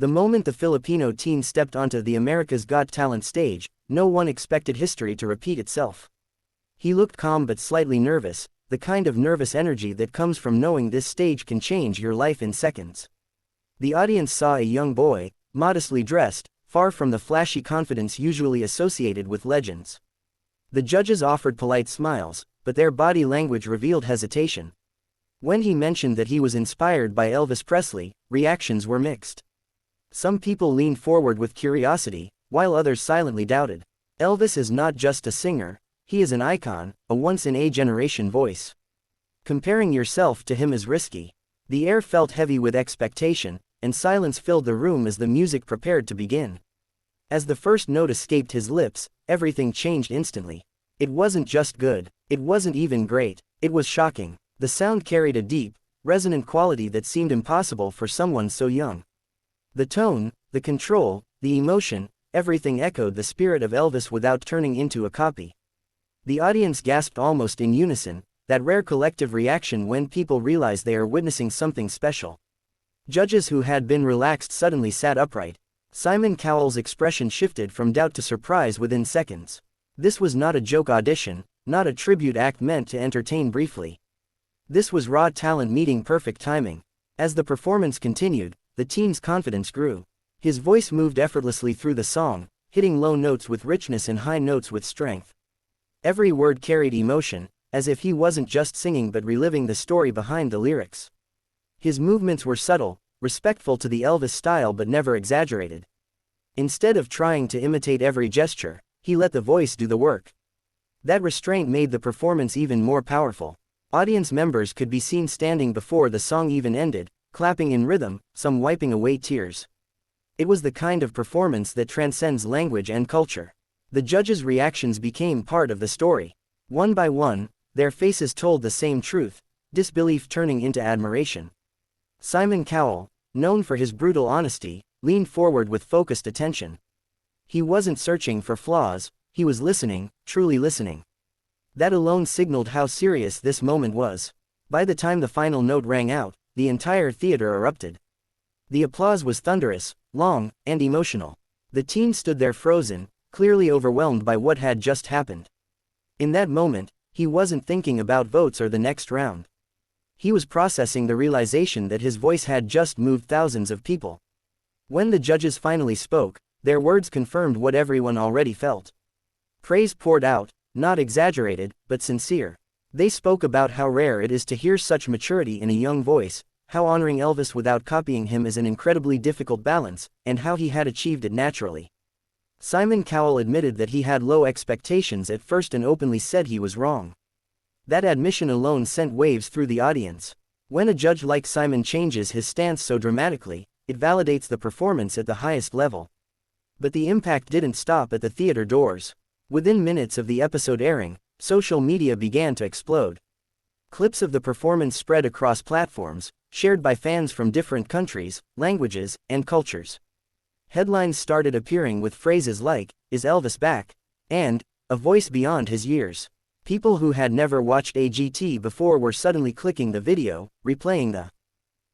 The moment the Filipino teen stepped onto the America's Got Talent stage, no one expected history to repeat itself. He looked calm but slightly nervous, the kind of nervous energy that comes from knowing this stage can change your life in seconds. The audience saw a young boy, modestly dressed, far from the flashy confidence usually associated with legends. The judges offered polite smiles, but their body language revealed hesitation. When he mentioned that he was inspired by Elvis Presley, reactions were mixed. Some people leaned forward with curiosity, while others silently doubted. Elvis is not just a singer, he is an icon, a once-in-a-generation voice. Comparing yourself to him is risky. The air felt heavy with expectation, and silence filled the room as the music prepared to begin. As the first note escaped his lips, everything changed instantly. It wasn't just good, it wasn't even great, it was shocking. The sound carried a deep, resonant quality that seemed impossible for someone so young. The tone, the control, the emotion, everything echoed the spirit of Elvis without turning into a copy. The audience gasped almost in unison, that rare collective reaction when people realize they are witnessing something special. Judges who had been relaxed suddenly sat upright. Simon Cowell's expression shifted from doubt to surprise within seconds. This was not a joke audition, not a tribute act meant to entertain briefly. This was raw talent meeting perfect timing. As the performance continued, the teen's confidence grew. His voice moved effortlessly through the song, hitting low notes with richness and high notes with strength. Every word carried emotion, as if he wasn't just singing but reliving the story behind the lyrics. His movements were subtle, respectful to the Elvis style but never exaggerated. Instead of trying to imitate every gesture, he let the voice do the work. That restraint made the performance even more powerful. Audience members could be seen standing before the song even ended, clapping in rhythm, some wiping away tears. It was the kind of performance that transcends language and culture. The judges' reactions became part of the story. One by one, their faces told the same truth, disbelief turning into admiration. Simon Cowell, known for his brutal honesty, leaned forward with focused attention. He wasn't searching for flaws, he was listening, truly listening. That alone signaled how serious this moment was. By the time the final note rang out, the entire theater erupted. The applause was thunderous, long, and emotional. The teen stood there frozen, clearly overwhelmed by what had just happened. In that moment, he wasn't thinking about votes or the next round. He was processing the realization that his voice had just moved thousands of people. When the judges finally spoke, their words confirmed what everyone already felt. Praise poured out, not exaggerated, but sincere. They spoke about how rare it is to hear such maturity in a young voice, how honoring Elvis without copying him is an incredibly difficult balance, and how he had achieved it naturally. Simon Cowell admitted that he had low expectations at first and openly said he was wrong. That admission alone sent waves through the audience. When a judge like Simon changes his stance so dramatically, it validates the performance at the highest level. But the impact didn't stop at the theater doors. Within minutes of the episode airing, social media began to explode. Clips of the performance spread across platforms, shared by fans from different countries, languages, and cultures. Headlines started appearing with phrases like, "Is Elvis back?" and "A voice beyond his years." People who had never watched AGT before were suddenly clicking the video, replaying the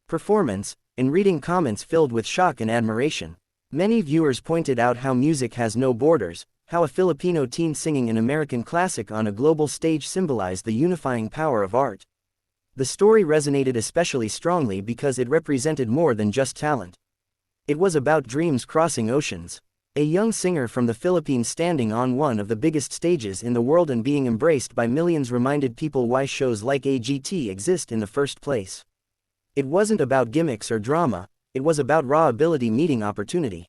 performance, and reading comments filled with shock and admiration. Many viewers pointed out how music has no borders, how a Filipino teen singing an American classic on a global stage symbolized the unifying power of art. The story resonated especially strongly because it represented more than just talent. It was about dreams crossing oceans. A young singer from the Philippines standing on one of the biggest stages in the world and being embraced by millions reminded people why shows like AGT exist in the first place. It wasn't about gimmicks or drama, it was about raw ability meeting opportunity.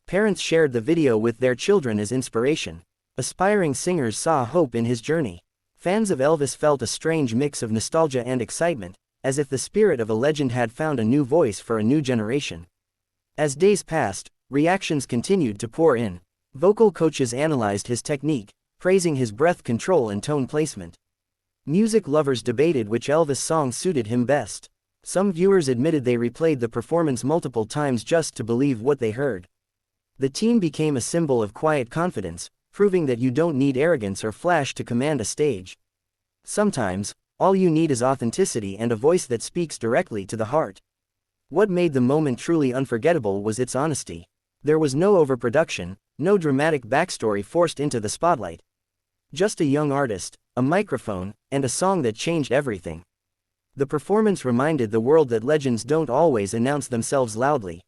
Parents shared the video with their children as inspiration. Aspiring singers saw hope in his journey. Fans of Elvis felt a strange mix of nostalgia and excitement, as if the spirit of a legend had found a new voice for a new generation. As days passed, reactions continued to pour in. Vocal coaches analyzed his technique, praising his breath control and tone placement. Music lovers debated which Elvis song suited him best. Some viewers admitted they replayed the performance multiple times just to believe what they heard. The teen became a symbol of quiet confidence, proving that you don't need arrogance or flash to command a stage. Sometimes, all you need is authenticity and a voice that speaks directly to the heart. What made the moment truly unforgettable was its honesty. There was no overproduction, no dramatic backstory forced into the spotlight. Just a young artist, a microphone, and a song that changed everything. The performance reminded the world that legends don't always announce themselves loudly.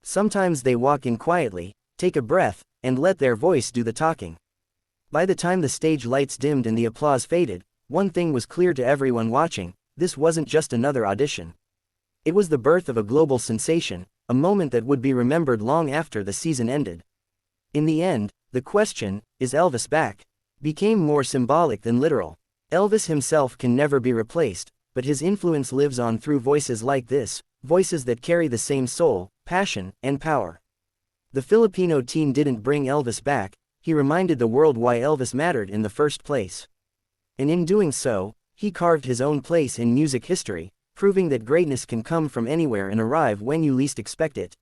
Sometimes they walk in quietly, take a breath, and let their voice do the talking. By the time the stage lights dimmed and the applause faded, one thing was clear to everyone watching: this wasn't just another audition. It was the birth of a global sensation, a moment that would be remembered long after the season ended. In the end, the question, "Is Elvis back?" became more symbolic than literal. Elvis himself can never be replaced, but his influence lives on through voices like this, voices that carry the same soul, passion, and power. The Filipino teen didn't bring Elvis back, he reminded the world why Elvis mattered in the first place. And in doing so, he carved his own place in music history, proving that greatness can come from anywhere and arrive when you least expect it.